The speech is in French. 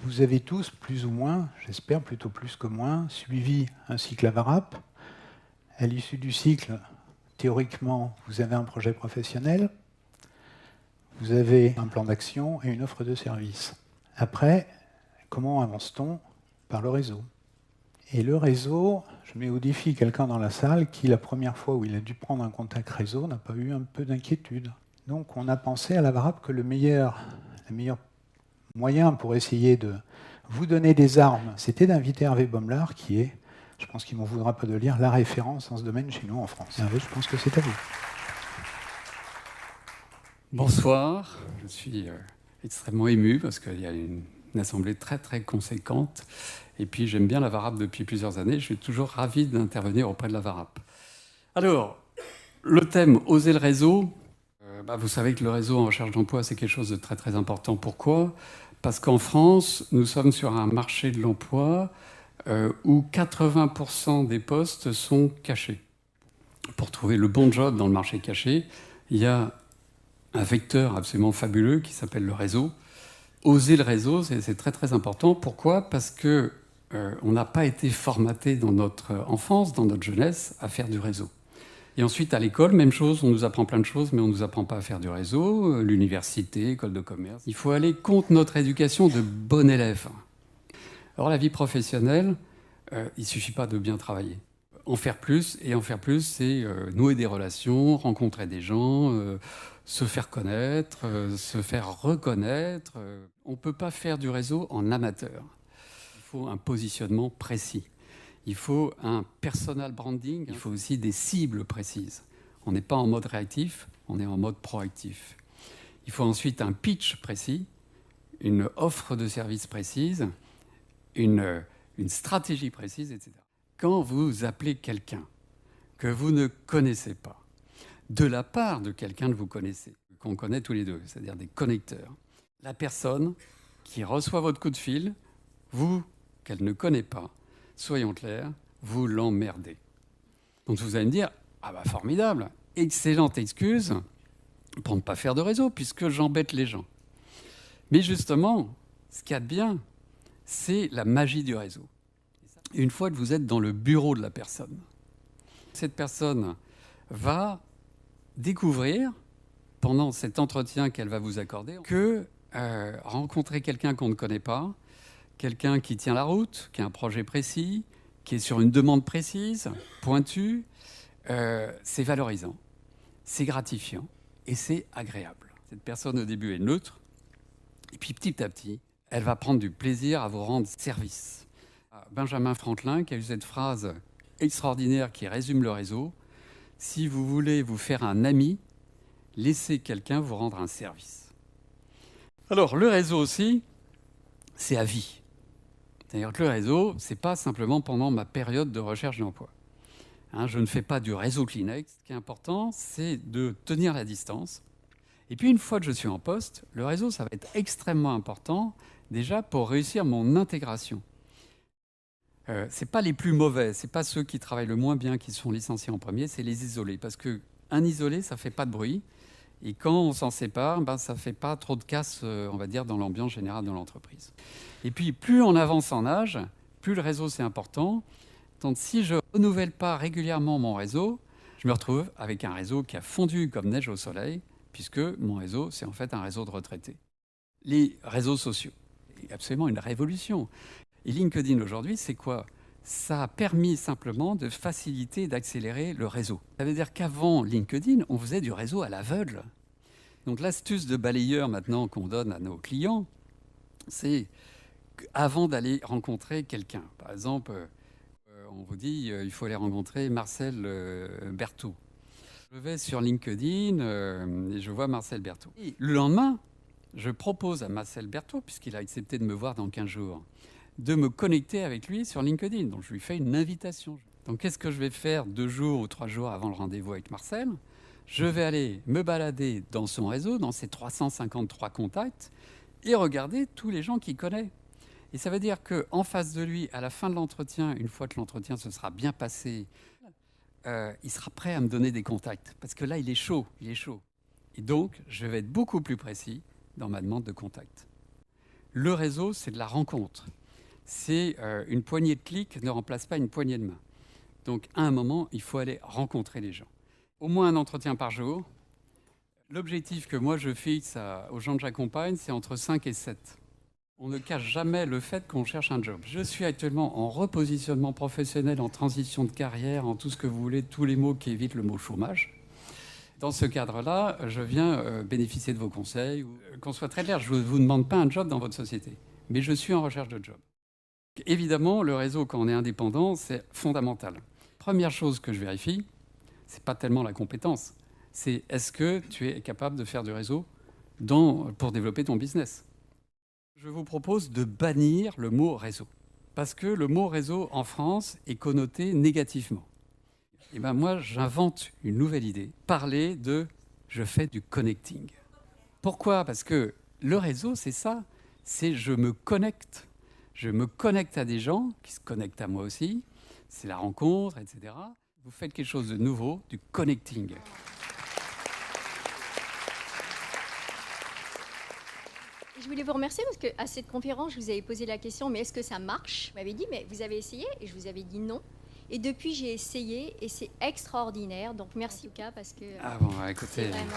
Vous avez tous, plus ou moins, j'espère plutôt plus que moins, suivi un cycle AVARAP. À l'issue du cycle, théoriquement, vous avez un projet professionnel, vous avez un plan d'action et une offre de service. Après, comment avance-t-on? Par le réseau. Et le réseau, je mets au défi quelqu'un dans la salle qui, la première fois où il a dû prendre un contact réseau, n'a pas eu un peu d'inquiétude. Donc on a pensé à l'AVARAP que le meilleur moyen pour essayer de vous donner des armes, c'était d'inviter Hervé Baumlard, qui est, je pense qu'il ne m'en voudra pas de le lire, la référence en ce domaine chez nous en France. Hervé, je pense que c'est à vous. Bonsoir, je suis extrêmement ému parce qu'il y a une assemblée très très conséquente. Et puis j'aime bien la VARAP depuis plusieurs années, je suis toujours ravi d'intervenir auprès de la VARAP. Alors, le thème « Oser le réseau », vous savez que le réseau en recherche d'emploi, c'est quelque chose de très très important. Pourquoi? Parce qu'en France, nous sommes sur un marché de l'emploi où 80% des postes sont cachés. Pour trouver le bon job dans le marché caché, il y a un vecteur absolument fabuleux qui s'appelle le réseau. Oser le réseau, c'est très très important. Pourquoi? Parce que on n'a pas été formaté dans notre enfance, dans notre jeunesse, à faire du réseau. Et ensuite, à l'école, même chose, on nous apprend plein de choses, mais on ne nous apprend pas à faire du réseau, l'université, école de commerce. Il faut aller contre notre éducation de bon élève. Alors la vie professionnelle, il ne suffit pas de bien travailler. En faire plus, et en faire plus, c'est nouer des relations, rencontrer des gens, se faire connaître, se faire reconnaître. On ne peut pas faire du réseau en amateur. Il faut un positionnement précis. Il faut un personal branding. Il faut aussi des cibles précises. On n'est pas en mode réactif, on est en mode proactif. Il faut ensuite un pitch précis, une offre de service précise, une stratégie précise, etc. Quand vous appelez quelqu'un que vous ne connaissez pas, de la part de quelqu'un que vous connaissez, qu'on connaît tous les deux, c'est-à-dire des connecteurs, la personne qui reçoit votre coup de fil, vous, qu'elle ne connaît pas, soyons clairs, vous l'emmerdez. Donc vous allez me dire, ah bah formidable, excellente excuse pour ne pas faire de réseau, puisque j'embête les gens. Mais justement, ce qu'il y a de bien, c'est la magie du réseau. Une fois que vous êtes dans le bureau de la personne, cette personne va découvrir, pendant cet entretien qu'elle va vous accorder, que rencontrer quelqu'un qu'on ne connaît pas, quelqu'un qui tient la route, qui a un projet précis, qui est sur une demande précise, pointue, c'est valorisant, c'est gratifiant et c'est agréable. Cette personne au début est neutre, et puis petit à petit, elle va prendre du plaisir à vous rendre service. Benjamin Franklin qui a eu cette phrase extraordinaire qui résume le réseau: si vous voulez vous faire un ami, laissez quelqu'un vous rendre un service. Alors le réseau aussi, c'est à vie. C'est-à-dire que le réseau, c'est pas simplement pendant ma période de recherche d'emploi. Je ne fais pas du réseau Kleenex. Ce qui est important, c'est de tenir la distance. Et puis une fois que je suis en poste, le réseau, ça va être extrêmement important déjà pour réussir mon intégration. C'est pas les plus mauvais, c'est pas ceux qui travaillent le moins bien qui sont licenciés en premier, c'est les isolés. Parce qu'un isolé, ça fait pas de bruit. Et quand on s'en sépare, ça fait pas trop de casse, on va dire, dans l'ambiance générale de l'entreprise. Et puis, plus on avance en âge, plus le réseau, c'est important. Donc, si je renouvelle pas régulièrement mon réseau, je me retrouve avec un réseau qui a fondu comme neige au soleil, puisque mon réseau, c'est en fait un réseau de retraités. Les réseaux sociaux, c'est absolument une révolution. Et LinkedIn aujourd'hui, c'est quoi? Ça a permis simplement de faciliter, d'accélérer le réseau. Ça veut dire qu'avant LinkedIn, on faisait du réseau à l'aveugle. Donc l'astuce de balayeur maintenant qu'on donne à nos clients, c'est qu'avant d'aller rencontrer quelqu'un, par exemple, on vous dit il faut aller rencontrer Marcel Berthaud. Je vais sur LinkedIn et je vois Marcel Berthaud. Et le lendemain, je propose à Marcel Berthaud, puisqu'il a accepté de me voir dans 15 jours, de me connecter avec lui sur LinkedIn. Donc je lui fais une invitation. Donc qu'est-ce que je vais faire 2 jours ou 3 jours avant le rendez-vous avec Marcel? Je vais aller me balader dans son réseau, dans ses 353 contacts, et regarder tous les gens qu'il connaît. Et ça veut dire qu'en face de lui, à la fin de l'entretien, une fois que l'entretien se sera bien passé, il sera prêt à me donner des contacts. Parce que là, il est chaud, il est chaud. Et donc, je vais être beaucoup plus précis dans ma demande de contact. Le réseau, c'est de la rencontre. C'est une poignée de clics ne remplace pas une poignée de main. Donc, à un moment, il faut aller rencontrer les gens. Au moins un entretien par jour. L'objectif que moi je fixe aux gens que j'accompagne, c'est entre 5 et 7. On ne cache jamais le fait qu'on cherche un job. Je suis actuellement en repositionnement professionnel, en transition de carrière, en tout ce que vous voulez, tous les mots qui évitent le mot chômage. Dans ce cadre-là, je viens bénéficier de vos conseils. Qu'on soit très clair, je ne vous demande pas un job dans votre société, mais je suis en recherche de job. Évidemment, le réseau, quand on est indépendant, c'est fondamental. Première chose que je vérifie, ce n'est pas tellement la compétence, c'est est-ce que tu es capable de faire du réseau pour développer ton business. Je vous propose de bannir le mot réseau, parce que le mot réseau en France est connoté négativement. Et ben moi, j'invente une nouvelle idée, parler de « je fais du connecting ». Pourquoi ? Parce que le réseau, c'est ça, c'est je me connecte à des gens qui se connectent à moi aussi, c'est la rencontre, etc. Vous faites quelque chose de nouveau, du connecting. Je voulais vous remercier parce qu'à cette conférence, je vous avais posé la question, mais est-ce que ça marche ? Vous m'avez dit, mais vous avez essayé ? Et je vous avais dit non. Et depuis, j'ai essayé et c'est extraordinaire. Donc merci, Lucas, parce que... Ah bon, écoutez... Vraiment...